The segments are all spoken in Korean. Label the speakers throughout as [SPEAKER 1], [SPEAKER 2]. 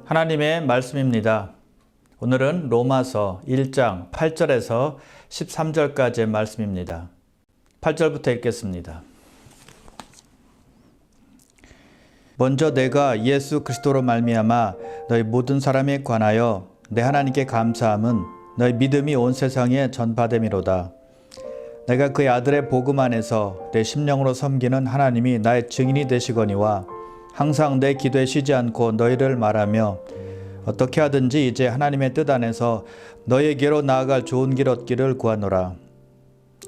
[SPEAKER 1] 하나님의 말씀입니다. 오늘은 로마서 1장 8절에서 13절까지의 말씀입니다. 8절부터 읽겠습니다. 먼저 내가 예수 그리스도로 말미암아 너희 모든 사람에 관하여 내 하나님께 감사함은 너희 믿음이 온 세상에 전파됨이로다. 내가 그의 아들의 복음 안에서 내 심령으로 섬기는 하나님이 나의 증인이 되시거니와 항상 내 기도에 쉬지 않고 너희를 말하며 어떻게 하든지 이제 하나님의 뜻 안에서 너희에게로 나아갈 좋은 길 얻기를 구하노라.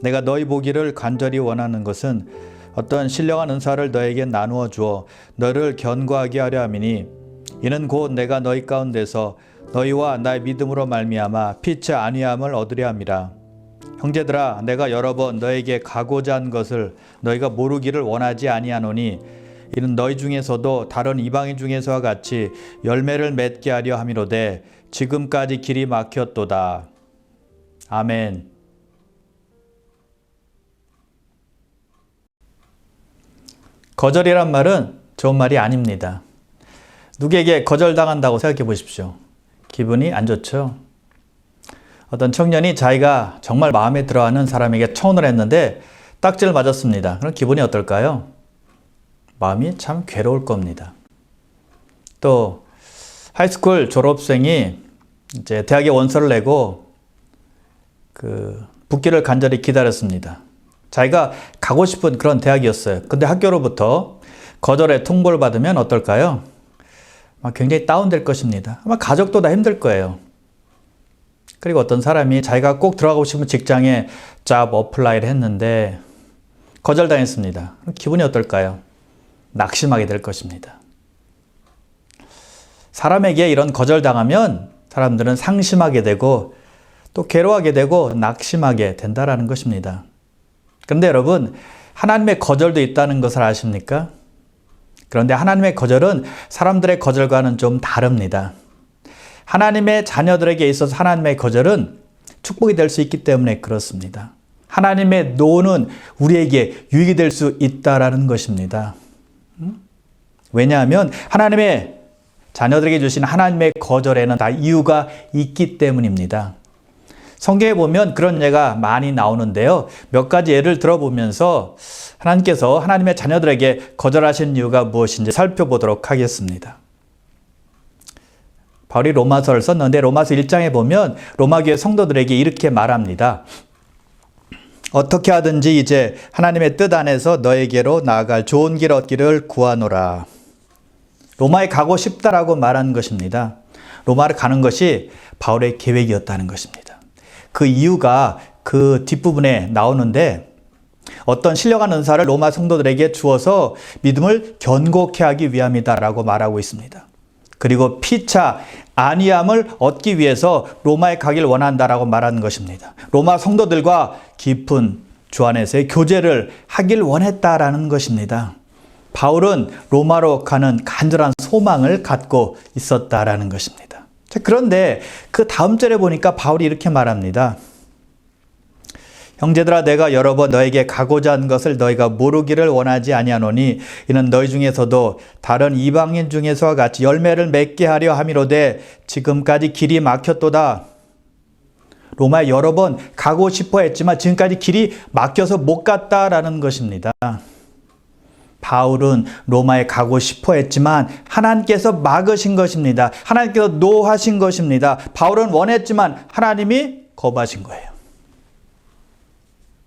[SPEAKER 1] 내가 너희 보기를 간절히 원하는 것은 어떤 신령한 은사를 너에게 나누어 주어 너를 견고하게 하려 함이니 이는 곧 내가 너희 가운데서 너희와 나의 믿음으로 말미암아 피치 아니함을 얻으려 함이라. 형제들아, 내가 여러 번 너에게 가고자 한 것을 너희가 모르기를 원하지 아니하노니 이는 너희 중에서도 다른 이방인 중에서와 같이 열매를 맺게 하려 함이로되 지금까지 길이 막혔도다. 아멘. 거절이란 말은 좋은 말이 아닙니다. 누구에게 거절당한다고 생각해 보십시오. 기분이 안 좋죠? 어떤 청년이 자기가 정말 마음에 들어하는 사람에게 청혼을 했는데 딱지를 맞았습니다. 그럼 기분이 어떨까요? 마음이 참 괴로울 겁니다. 또 하이스쿨 졸업생이 이제 대학에 원서를 내고 붙기를 간절히 기다렸습니다. 자기가 가고 싶은 그런 대학이었어요. 근데 학교로부터 거절의 통보를 받으면 어떨까요? 굉장히 다운될 것입니다. 아마 가족도 다 힘들 거예요. 그리고 어떤 사람이 자기가 꼭 들어가고 싶은 직장에 잡 어플라이를 했는데 거절당했습니다. 그럼 기분이 어떨까요? 낙심하게 될 것입니다. 사람에게 이런 거절당하면 사람들은 상심하게 되고 또 괴로워하게 되고 낙심하게 된다라는 것입니다. 그런데 여러분, 하나님의 거절도 있다는 것을 아십니까? 그런데 하나님의 거절은 사람들의 거절과는 좀 다릅니다. 하나님의 자녀들에게 있어서 하나님의 거절은 축복이 될 수 있기 때문에 그렇습니다. 하나님의 노는 우리에게 유익이 될 수 있다라는 것입니다. 왜냐하면 하나님의 자녀들에게 주신 하나님의 거절에는 다 이유가 있기 때문입니다. 성경에 보면 그런 예가 많이 나오는데요. 몇 가지 예를 들어보면서 하나님께서 하나님의 자녀들에게 거절하신 이유가 무엇인지 살펴보도록 하겠습니다. 바울이 로마서를 썼는데 로마서 1장에 보면 로마교회 성도들에게 이렇게 말합니다. 어떻게 하든지 이제 하나님의 뜻 안에서 너에게로 나아갈 좋은 길 얻기를 구하노라. 로마에 가고 싶다라고 말한 것입니다. 로마를 가는 것이 바울의 계획이었다는 것입니다. 그 이유가 그 뒷부분에 나오는데 어떤 신령한 은사를 로마 성도들에게 주어서 믿음을 견고케 하기 위함이다라고 말하고 있습니다. 그리고 피차 아니함을 얻기 위해서 로마에 가길 원한다라고 말하는 것입니다. 로마 성도들과 깊은 주 안에서의 교제를 하길 원했다라는 것입니다. 바울은 로마로 가는 간절한 소망을 갖고 있었다라는 것입니다. 그런데 그 다음 절에 보니까 바울이 이렇게 말합니다. 형제들아, 내가 여러 번 너에게 가고자 한 것을 너희가 모르기를 원하지 아니하노니 이는 너희 중에서도 다른 이방인 중에서와 같이 열매를 맺게 하려 함이로되 지금까지 길이 막혔도다. 로마에 여러 번 가고 싶어 했지만 지금까지 길이 막혀서 못 갔다라는 것입니다. 바울은 로마에 가고 싶어 했지만 하나님께서 막으신 것입니다. 하나님께서 노하신 것입니다. 바울은 원했지만 하나님이 거부하신 거예요.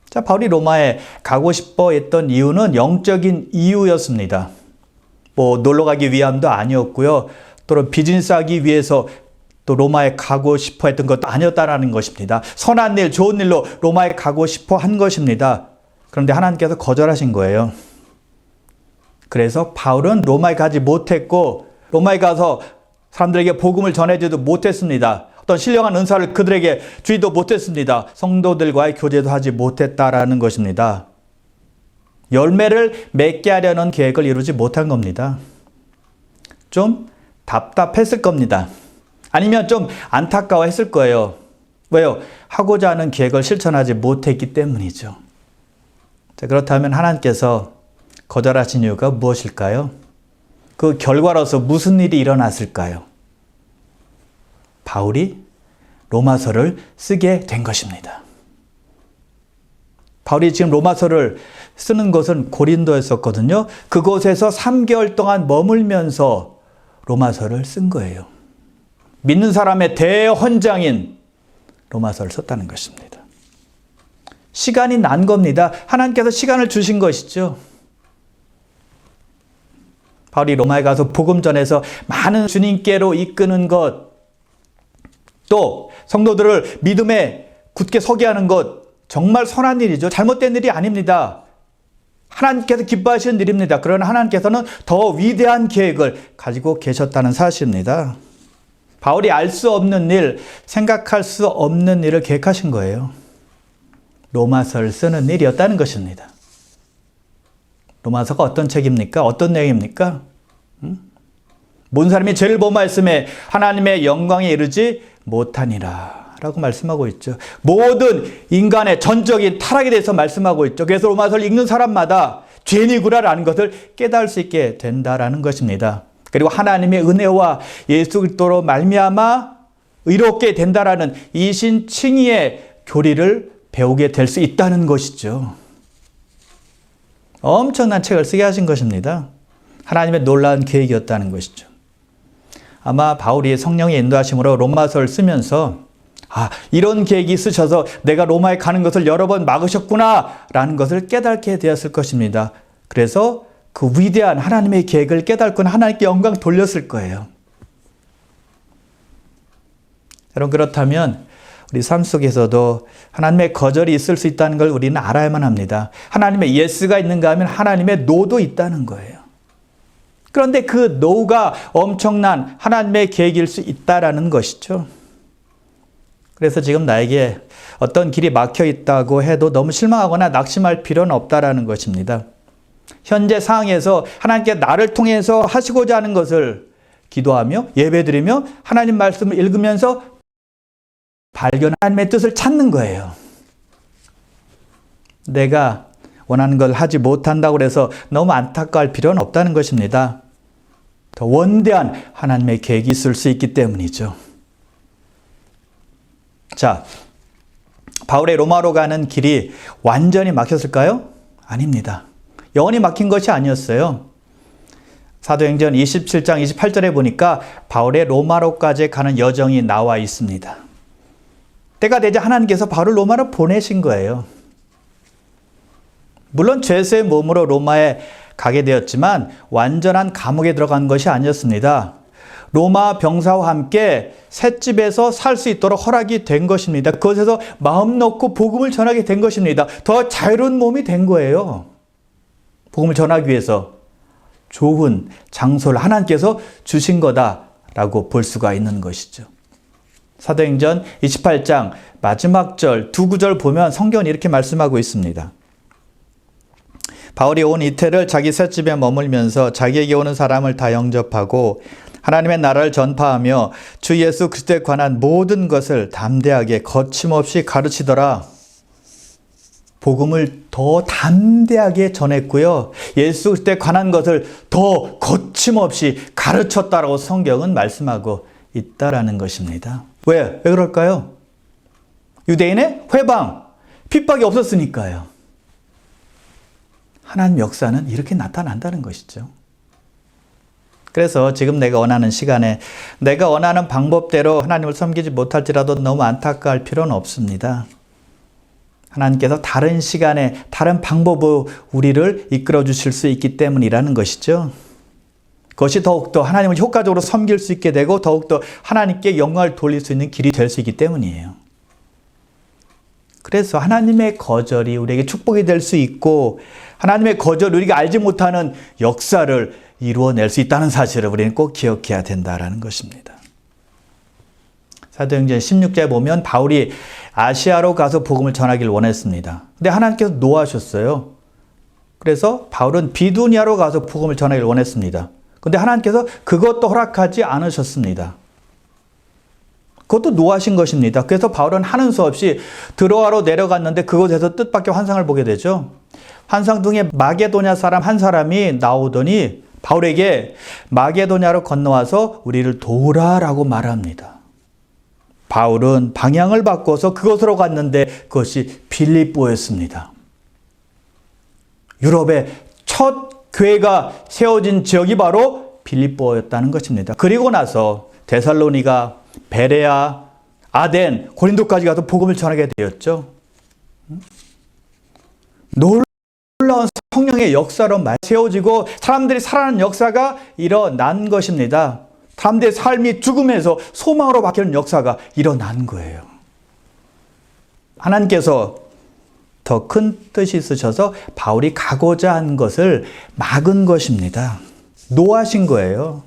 [SPEAKER 1] 자, 바울이 로마에 가고 싶어 했던 이유는 영적인 이유였습니다. 놀러 가기 위함도 아니었고요. 또는 비즈니스 하기 위해서 또 로마에 가고 싶어 했던 것도 아니었다라는 것입니다. 선한 일, 좋은 일로 로마에 가고 싶어 한 것입니다. 그런데 하나님께서 거절하신 거예요. 그래서 바울은 로마에 가지 못했고 로마에 가서 사람들에게 복음을 전해주지도 못했습니다. 어떤 신령한 은사를 그들에게 주지도 못했습니다. 성도들과의 교제도 하지 못했다라는 것입니다. 열매를 맺게 하려는 계획을 이루지 못한 겁니다. 좀 답답했을 겁니다. 아니면 좀 안타까워했을 거예요. 왜요? 하고자 하는 계획을 실천하지 못했기 때문이죠. 자, 그렇다면 하나님께서 거절하신 이유가 무엇일까요? 그 결과로서 무슨 일이 일어났을까요? 바울이 로마서를 쓰게 된 것입니다. 바울이 지금 로마서를 쓰는 곳은 고린도였었거든요. 그곳에서 3개월 동안 머물면서 로마서를 쓴 거예요. 믿는 사람의 대헌장인 로마서를 썼다는 것입니다. 시간이 난 겁니다. 하나님께서 시간을 주신 것이죠. 바울이 로마에 가서 복음 전해서 많은 주님께로 이끄는 것, 또 성도들을 믿음에 굳게 서게 하는 것, 정말 선한 일이죠. 잘못된 일이 아닙니다. 하나님께서 기뻐하시는 일입니다. 그러나 하나님께서는 더 위대한 계획을 가지고 계셨다는 사실입니다. 바울이 알 수 없는 일, 생각할 수 없는 일을 계획하신 거예요. 로마서를 쓰는 일이었다는 것입니다. 로마서가 어떤 책입니까? 어떤 내용입니까? 모든 사람이 죄를 범하였음에 하나님의 영광에 이르지 못하니라 라고 말씀하고 있죠. 모든 인간의 전적인 타락에 대해서 말씀하고 있죠. 그래서 로마서를 읽는 사람마다 죄니구라라는 것을 깨달을 수 있게 된다라는 것입니다. 그리고 하나님의 은혜와 예수 그리스도로 말미암아 의롭게 된다라는 이신칭의의 교리를 배우게 될 수 있다는 것이죠. 엄청난 책을 쓰게 하신 것입니다. 하나님의 놀라운 계획이었다는 것이죠. 아마 바울이 성령의 인도하심으로 로마서를 쓰면서 이런 계획이 있으셔서 내가 로마에 가는 것을 여러 번 막으셨구나 라는 것을 깨닫게 되었을 것입니다. 그래서 그 위대한 하나님의 계획을 깨닫고 하나님께 영광 돌렸을 거예요. 여러분, 그렇다면 우리 삶 속에서도 하나님의 거절이 있을 수 있다는 걸 우리는 알아야만 합니다. 하나님의 예스가 있는가 하면 하나님의 노도 있다는 거예요. 그런데 그 노가 엄청난 하나님의 계획일 수 있다라는 것이죠. 그래서 지금 나에게 어떤 길이 막혀 있다고 해도 너무 실망하거나 낙심할 필요는 없다라는 것입니다. 현재 상황에서 하나님께 나를 통해서 하시고자 하는 것을 기도하며 예배드리며 하나님 말씀을 읽으면서 발견 하나님의 뜻을 찾는 거예요. 내가 원하는 걸 하지 못한다고 해서 너무 안타까울 필요는 없다는 것입니다. 더 원대한 하나님의 계획이 있을 수 있기 때문이죠. 자, 바울의 로마로 가는 길이 완전히 막혔을까요? 아닙니다. 영원히 막힌 것이 아니었어요. 사도행전 27장 28절에 보니까 바울의 로마로까지 가는 여정이 나와 있습니다. 때가 되자 하나님께서 바울을 로마로 보내신 거예요. 물론 죄수의 몸으로 로마에 가게 되었지만 완전한 감옥에 들어간 것이 아니었습니다. 로마 병사와 함께 셋집에서 살 수 있도록 허락이 된 것입니다. 그것에서 마음 놓고 복음을 전하게 된 것입니다. 더 자유로운 몸이 된 거예요. 복음을 전하기 위해서 좋은 장소를 하나님께서 주신 거다라고 볼 수가 있는 것이죠. 사도행전 28장 마지막 절 두 구절 보면 성경은 이렇게 말씀하고 있습니다. 바울이 온 이태를 자기 셋집에 머물면서 자기에게 오는 사람을 다 영접하고 하나님의 나라를 전파하며 주 예수 그리스도에 관한 모든 것을 담대하게 거침없이 가르치더라. 복음을 더 담대하게 전했고요. 예수 그리스도에 관한 것을 더 거침없이 가르쳤다라고 성경은 말씀하고 있다라는 것입니다. 왜 그럴까요? 유대인의 회방, 핍박이 없었으니까요. 하나님 역사는 이렇게 나타난다는 것이죠. 그래서 지금 내가 원하는 시간에 내가 원하는 방법대로 하나님을 섬기지 못할지라도 너무 안타까울 필요는 없습니다. 하나님께서 다른 시간에 다른 방법으로 우리를 이끌어 주실 수 있기 때문이라는 것이죠. 그것이 더욱더 하나님을 효과적으로 섬길 수 있게 되고 더욱더 하나님께 영광을 돌릴 수 있는 길이 될 수 있기 때문이에요. 그래서 하나님의 거절이 우리에게 축복이 될 수 있고 하나님의 거절, 우리가 알지 못하는 역사를 이루어낼 수 있다는 사실을 우리는 꼭 기억해야 된다는 것입니다. 사도행전 16절에 보면 바울이 아시아로 가서 복음을 전하기를 원했습니다. 근데 하나님께서 노하셨어요. 그래서 바울은 비두니아로 가서 복음을 전하기를 원했습니다. 근데 하나님께서 그것도 허락하지 않으셨습니다. 그것도 노하신 것입니다. 그래서 바울은 하는 수 없이 드로아로 내려갔는데 그곳에서 뜻밖의 환상을 보게 되죠. 환상 중에 마게도냐 사람 한 사람이 나오더니 바울에게 마게도냐로 건너와서 우리를 도우라라고 말합니다. 바울은 방향을 바꿔서 그곳으로 갔는데 그것이 빌립보였습니다. 유럽의 첫 교회가 세워진 지역이 바로 빌립보였다는 것입니다. 그리고 나서 데살로니가, 베레아, 아덴, 고린도까지 가서 복음을 전하게 되었죠. 놀라운 성령의 역사로 세워지고 사람들이 살아나는 역사가 일어난 것입니다. 사람들의 삶이 죽음에서 소망으로 바뀌는 역사가 일어난 거예요. 하나님께서 더 큰 뜻이 있으셔서 바울이 가고자 한 것을 막은 것입니다. 노하신 거예요.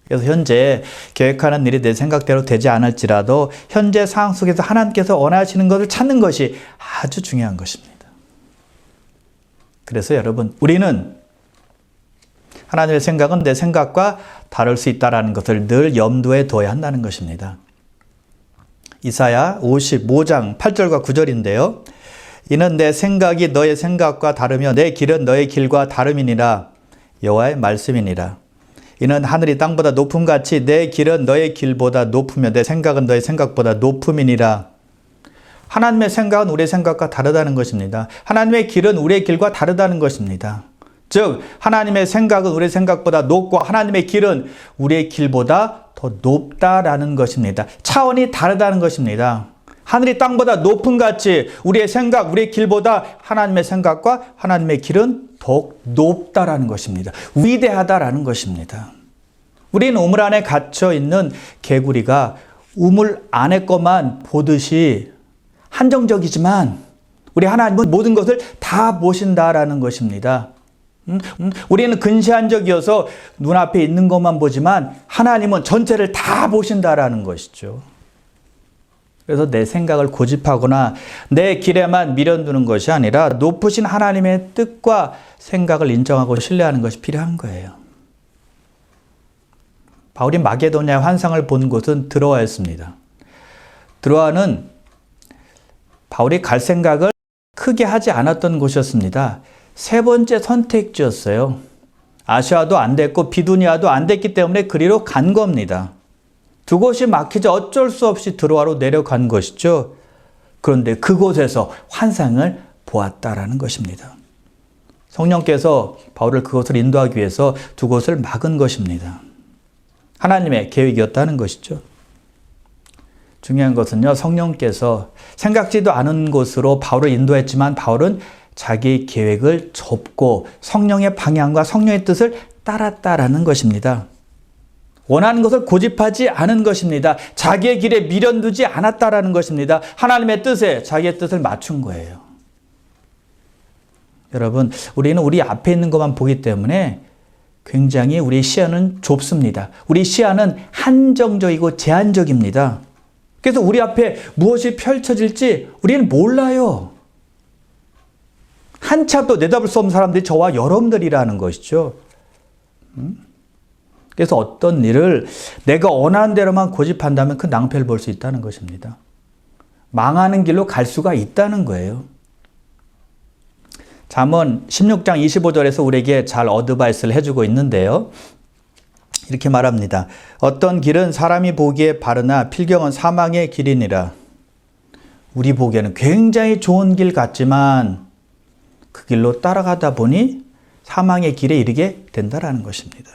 [SPEAKER 1] 그래서 현재 계획하는 일이 내 생각대로 되지 않을지라도 현재 상황 속에서 하나님께서 원하시는 것을 찾는 것이 아주 중요한 것입니다. 그래서 여러분, 우리는 하나님의 생각은 내 생각과 다를 수 있다는 것을 늘 염두에 둬야 한다는 것입니다. 이사야 55장 8절과 9절인데요. 이는 내 생각이 너의 생각과 다르며 내 길은 너의 길과 다름이니라. 여호와의 말씀이니라. 이는 하늘이 땅보다 높음같이 내 길은 너의 길보다 높으며 내 생각은 너의 생각보다 높음이니라. 하나님의 생각은 우리의 생각과 다르다는 것입니다. 하나님의 길은 우리의 길과 다르다는 것입니다. 즉 하나님의 생각은 우리의 생각보다 높고 하나님의 길은 우리의 길보다 더 높다라는 것입니다. 차원이 다르다는 것입니다. 하늘이 땅보다 높음같이 우리의 생각, 우리의 길보다 하나님의 생각과 하나님의 길은 더욱 높다라는 것입니다. 위대하다라는 것입니다. 우리는 우물 안에 갇혀 있는 개구리가 우물 안에 것만 보듯이 한정적이지만 우리 하나님은 모든 것을 다 보신다라는 것입니다. 우리는 근시안적이어서 눈앞에 있는 것만 보지만 하나님은 전체를 다 보신다라는 것이죠. 그래서 내 생각을 고집하거나 내 길에만 미련두는 것이 아니라 높으신 하나님의 뜻과 생각을 인정하고 신뢰하는 것이 필요한 거예요. 바울이 마게도냐의 환상을 본 곳은 드로아였습니다. 드로아는 바울이 갈 생각을 크게 하지 않았던 곳이었습니다. 세 번째 선택지였어요. 아시아도 안 됐고 비두니아도 안 됐기 때문에 그리로 간 겁니다. 두 곳이 막히자 어쩔 수 없이 드로아로 내려간 것이죠. 그런데 그곳에서 환상을 보았다라는 것입니다. 성령께서 바울을 그곳을 인도하기 위해서 두 곳을 막은 것입니다. 하나님의 계획이었다는 것이죠. 중요한 것은요, 성령께서 생각지도 않은 곳으로 바울을 인도했지만 바울은 자기의 계획을 접고 성령의 방향과 성령의 뜻을 따랐다라는 것입니다. 원하는 것을 고집하지 않은 것입니다. 자기의 길에 미련두지 않았다라는 것입니다. 하나님의 뜻에 자기의 뜻을 맞춘 거예요. 여러분, 우리는 우리 앞에 있는 것만 보기 때문에 굉장히 우리의 시야는 좁습니다. 우리 시야는 한정적이고 제한적입니다. 그래서 우리 앞에 무엇이 펼쳐질지 우리는 몰라요. 한 치 앞도 내다볼 수 없는 사람들이 저와 여러분들이라는 것이죠. 그래서 어떤 일을 내가 원하는 대로만 고집한다면 그 낭패를 볼 수 있다는 것입니다. 망하는 길로 갈 수가 있다는 거예요. 잠언 16장 25절에서 우리에게 잘 어드바이스를 해주고 있는데요. 이렇게 말합니다. 어떤 길은 사람이 보기에 바르나 필경은 사망의 길이니라. 우리 보기에는 굉장히 좋은 길 같지만 그 길로 따라가다 보니 사망의 길에 이르게 된다라는 것입니다.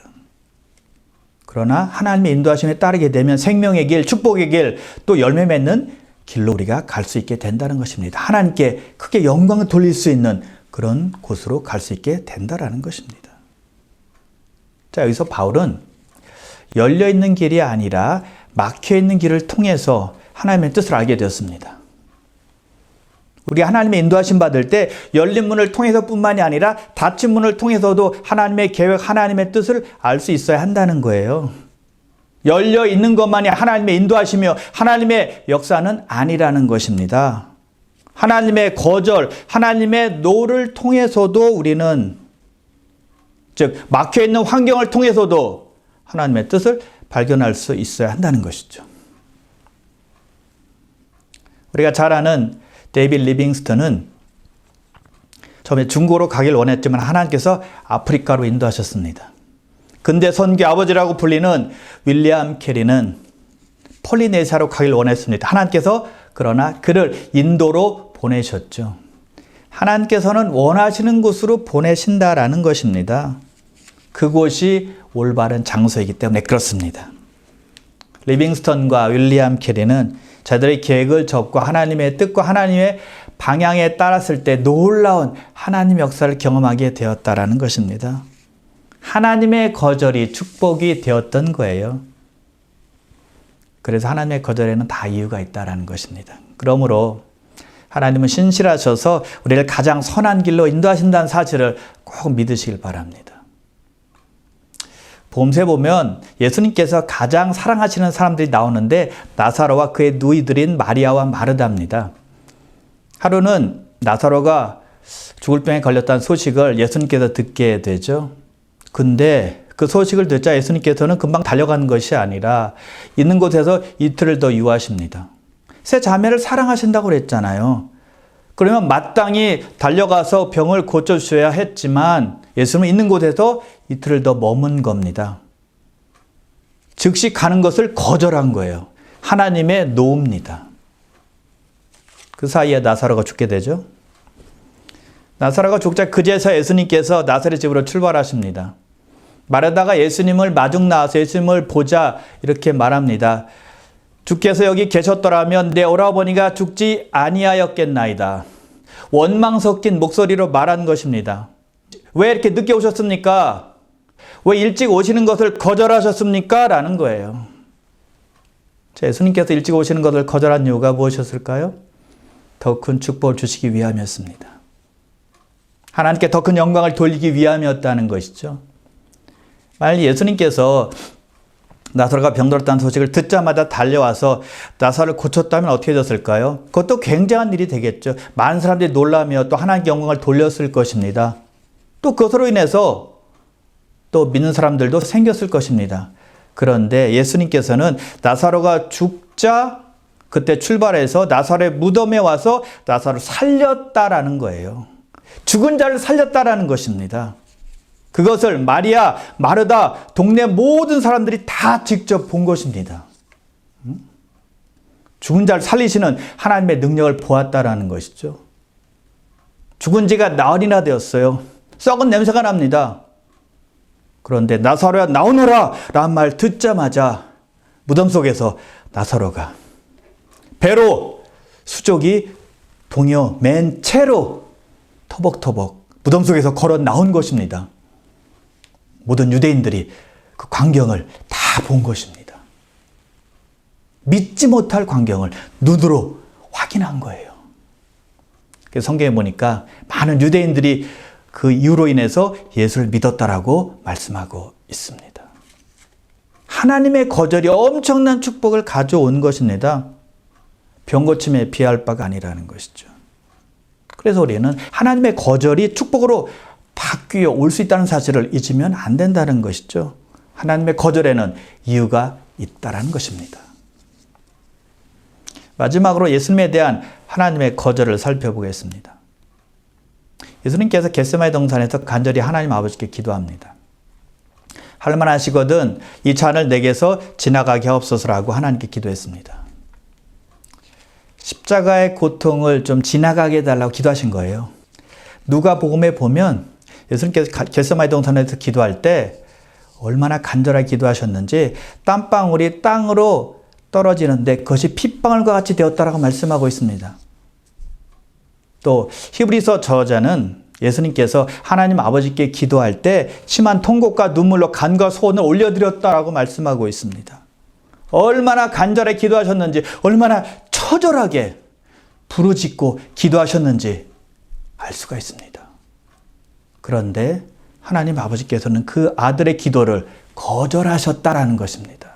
[SPEAKER 1] 그러나 하나님의 인도하심에 따르게 되면 생명의 길, 축복의 길, 또 열매 맺는 길로 우리가 갈 수 있게 된다는 것입니다. 하나님께 크게 영광을 돌릴 수 있는 그런 곳으로 갈 수 있게 된다라는 것입니다. 자, 여기서 바울은 열려있는 길이 아니라 막혀있는 길을 통해서 하나님의 뜻을 알게 되었습니다. 우리 하나님의 인도하심 받을 때 열린 문을 통해서 뿐만이 아니라 닫힌 문을 통해서도 하나님의 계획, 하나님의 뜻을 알 수 있어야 한다는 거예요. 열려 있는 것만이 하나님의 인도하시며 하나님의 역사는 아니라는 것입니다. 하나님의 거절, 하나님의 노를 통해서도 우리는, 즉 막혀있는 환경을 통해서도 하나님의 뜻을 발견할 수 있어야 한다는 것이죠. 우리가 잘 아는 데이빗 리빙스턴은 처음에 중국으로 가길 원했지만 하나님께서 아프리카로 인도하셨습니다. 근대 선교 아버지라고 불리는 윌리엄 캐리는 폴리네시아로 가길 원했습니다. 하나님께서 그러나 그를 인도로 보내셨죠. 하나님께서는 원하시는 곳으로 보내신다라는 것입니다. 그곳이 올바른 장소이기 때문에 그렇습니다. 리빙스턴과 윌리엄 캐리는 자들의 계획을 접고 하나님의 뜻과 하나님의 방향에 따랐을 때 놀라운 하나님 역사를 경험하게 되었다라는 것입니다. 하나님의 거절이 축복이 되었던 거예요. 그래서 하나님의 거절에는 다 이유가 있다라는 것입니다. 그러므로 하나님은 신실하셔서 우리를 가장 선한 길로 인도하신다는 사실을 꼭 믿으시길 바랍니다. 봄새 보면 예수님께서 가장 사랑하시는 사람들이 나오는데 나사로와 그의 누이들인 마리아와 마르다입니다. 하루는 나사로가 죽을 병에 걸렸다는 소식을 예수님께서 듣게 되죠. 근데 그 소식을 듣자 예수님께서는 금방 달려가는 것이 아니라 있는 곳에서 이틀을 더 유하십니다. 세 자매를 사랑하신다고 그랬잖아요. 그러면 마땅히 달려가서 병을 고쳐주셔야 했지만 예수님은 있는 곳에서 이틀을 더 머문 겁니다. 즉시 가는 것을 거절한 거예요. 하나님의 노입니다. 그 사이에 나사로가 죽게 되죠. 나사로가 죽자 그제서 예수님께서 나사렛 집으로 출발하십니다. 마르다가 예수님을 마중 나와서 예수님을 보자 이렇게 말합니다. 주께서 여기 계셨더라면 내 오라버니가 죽지 아니하였겠나이다. 원망 섞인 목소리로 말한 것입니다. 왜 이렇게 늦게 오셨습니까? 왜 일찍 오시는 것을 거절하셨습니까? 라는 거예요. 예수님께서 일찍 오시는 것을 거절한 이유가 무엇이었을까요? 더 큰 축복을 주시기 위함이었습니다. 하나님께 더 큰 영광을 돌리기 위함이었다는 것이죠. 만약 예수님께서 나사로가 병들었다는 소식을 듣자마자 달려와서 나사로를 고쳤다면 어떻게 됐을까요? 그것도 굉장한 일이 되겠죠. 많은 사람들이 놀라며 또 하나님께 영광을 돌렸을 것입니다. 또 그것으로 인해서 또 믿는 사람들도 생겼을 것입니다. 그런데 예수님께서는 나사로가 죽자 그때 출발해서 나사로의 무덤에 와서 나사로를 살렸다라는 거예요. 죽은 자를 살렸다라는 것입니다. 그것을 마리아, 마르다, 동네 모든 사람들이 다 직접 본 것입니다. 죽은 자를 살리시는 하나님의 능력을 보았다라는 것이죠. 죽은 지가 나흘이나 되었어요. 썩은 냄새가 납니다. 그런데 나사로야 나오너라 라는 말 듣자마자 무덤 속에서 나사로가 배로 수족이 동요 맨 채로 터벅터벅 무덤 속에서 걸어 나온 것입니다. 모든 유대인들이 그 광경을 다 본 것입니다. 믿지 못할 광경을 눈으로 확인한 거예요. 그래서 성경에 보니까 많은 유대인들이 그 이유로 인해서 예수를 믿었다라고 말씀하고 있습니다. 하나님의 거절이 엄청난 축복을 가져온 것입니다. 병고침에 비할 바가 아니라는 것이죠. 그래서 우리는 하나님의 거절이 축복으로 바뀌어 올 수 있다는 사실을 잊으면 안 된다는 것이죠. 하나님의 거절에는 이유가 있다는 것입니다. 마지막으로 예수님에 대한 하나님의 거절을 살펴보겠습니다. 예수님께서 겟세마네 동산에서 간절히 하나님 아버지께 기도합니다. 할만하시거든 이 잔을 내게서 지나가게 하옵소서라고 하나님께 기도했습니다. 십자가의 고통을 좀 지나가게 해달라고 기도하신 거예요. 누가복음에 보면 예수님께서 겟세마네 동산에서 기도할 때 얼마나 간절하게 기도하셨는지 땀방울이 땅으로 떨어지는데 그것이 핏방울과 같이 되었다라고 말씀하고 있습니다. 또 히브리서 저자는 예수님께서 하나님 아버지께 기도할 때 심한 통곡과 눈물로 간과 소원을 올려드렸다라고 말씀하고 있습니다. 얼마나 간절하게 기도하셨는지 얼마나 처절하게 부르짖고 기도하셨는지 알 수가 있습니다. 그런데 하나님 아버지께서는 그 아들의 기도를 거절하셨다라는 것입니다.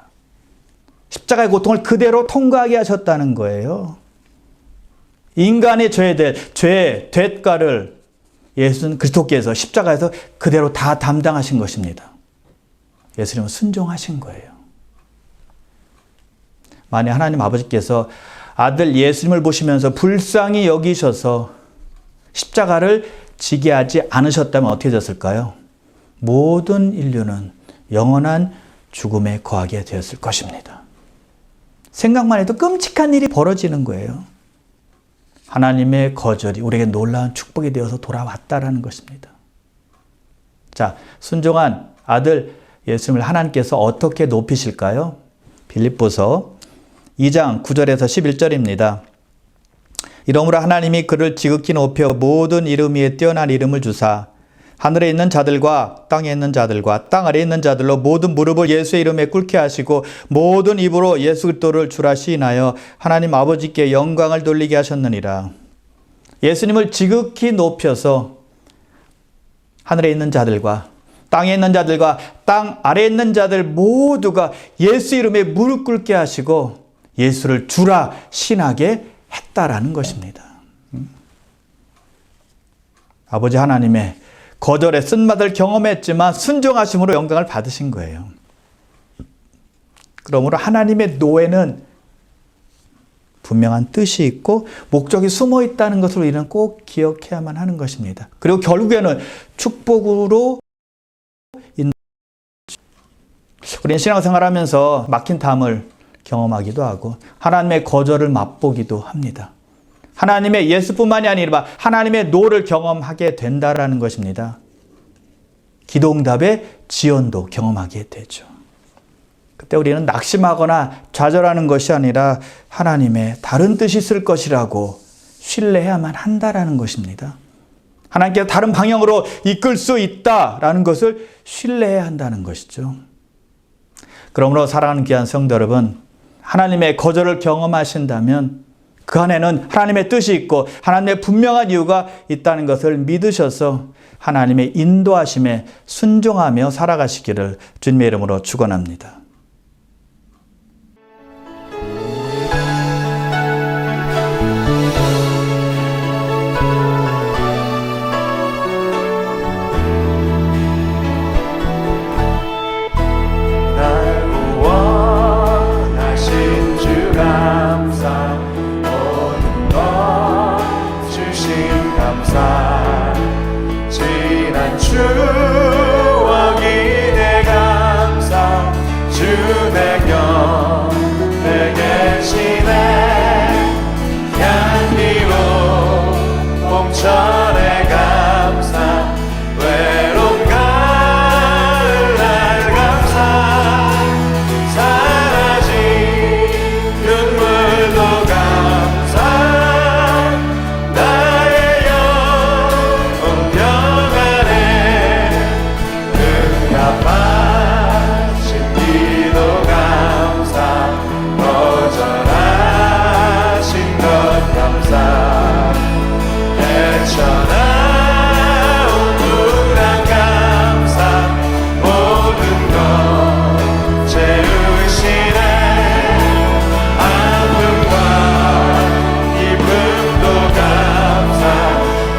[SPEAKER 1] 십자가의 고통을 그대로 통과하게 하셨다는 거예요. 인간의 죄의 대가를 예수는 그리스도께서 십자가에서 그대로 다 담당하신 것입니다. 예수님은 순종하신 거예요. 만약 하나님 아버지께서 아들 예수님을 보시면서 불쌍히 여기셔서 십자가를 지게 하지 않으셨다면 어떻게 됐을까요? 모든 인류는 영원한 죽음에 거하게 되었을 것입니다. 생각만 해도 끔찍한 일이 벌어지는 거예요. 하나님의 거절이 우리에게 놀라운 축복이 되어서 돌아왔다라는 것입니다. 자, 순종한 아들 예수님을 하나님께서 어떻게 높이실까요? 빌립보서 2장 9절에서 11절입니다. 이러므로 하나님이 그를 지극히 높여 모든 이름 위에 뛰어난 이름을 주사 하늘에 있는 자들과 땅에 있는 자들과 땅 아래에 있는 자들로 모든 무릎을 예수의 이름에 꿇게 하시고 모든 입으로 예수 그리스도를 주라 시인하여 하나님 아버지께 영광을 돌리게 하셨느니라. 예수님을 지극히 높여서 하늘에 있는 자들과 땅에 있는 자들과 땅 아래에 있는 자들 모두가 예수 이름에 무릎 꿇게 하시고 예수를 주라 신하게 했다라는 것입니다. 아버지 하나님의 거절에 쓴맛을 경험했지만 순종하심으로 영광을 받으신 거예요. 그러므로 하나님의 노에는 분명한 뜻이 있고 목적이 숨어 있다는 것을 우리는 꼭 기억해야만 하는 것입니다. 그리고 결국에는 축복으로 우리는 신앙생활하면서 막힌 담을 경험하기도 하고 하나님의 거절을 맛보기도 합니다. 하나님의 예수뿐만이 아니라 하나님의 노를 경험하게 된다라는 것입니다. 기도응답의 지연도 경험하게 되죠. 그때 우리는 낙심하거나 좌절하는 것이 아니라 하나님의 다른 뜻이 있을 것이라고 신뢰해야만 한다라는 것입니다. 하나님께서 다른 방향으로 이끌 수 있다라는 것을 신뢰해야 한다는 것이죠. 그러므로 사랑하는 귀한 성도 여러분, 하나님의 거절을 경험하신다면 그 안에는 하나님의 뜻이 있고 하나님의 분명한 이유가 있다는 것을 믿으셔서 하나님의 인도하심에 순종하며 살아가시기를 주님의 이름으로 축원합니다.
[SPEAKER 2] 추억이 내 감사 주 내곁 내 계시네 향기로 봄철의 감사 외로운 가을날 감사 사라진 눈물도 감사 나의 영혼 평안에 응답하신 기도 감사 거절하신 것 감사 헤쳐나온 불안 감사 모든 것 채우시네 아픔과 기쁨도 감사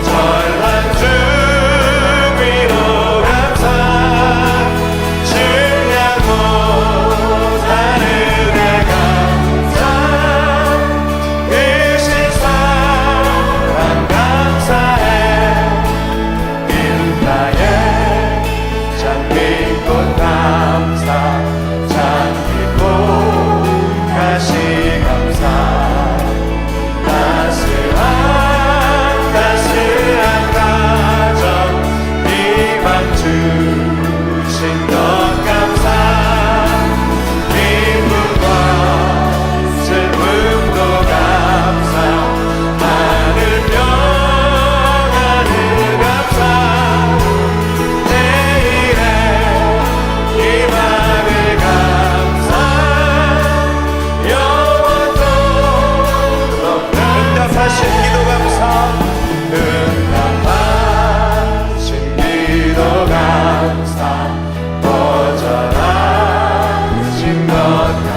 [SPEAKER 2] 전란 중 위로 감사 증량 못하는 내 감사 크신 사랑 감사해 빛나의 장미꽃 감사 장미꽃 가시 감사 따스한 가정 희망 주신 것 감사 기쁨과 슬픔도 감사 하늘 평안을 감사 내일의 희망을 감사 영원토록 응답하신 기도 감사 응답하신 기도 감사 거절하신 것 감사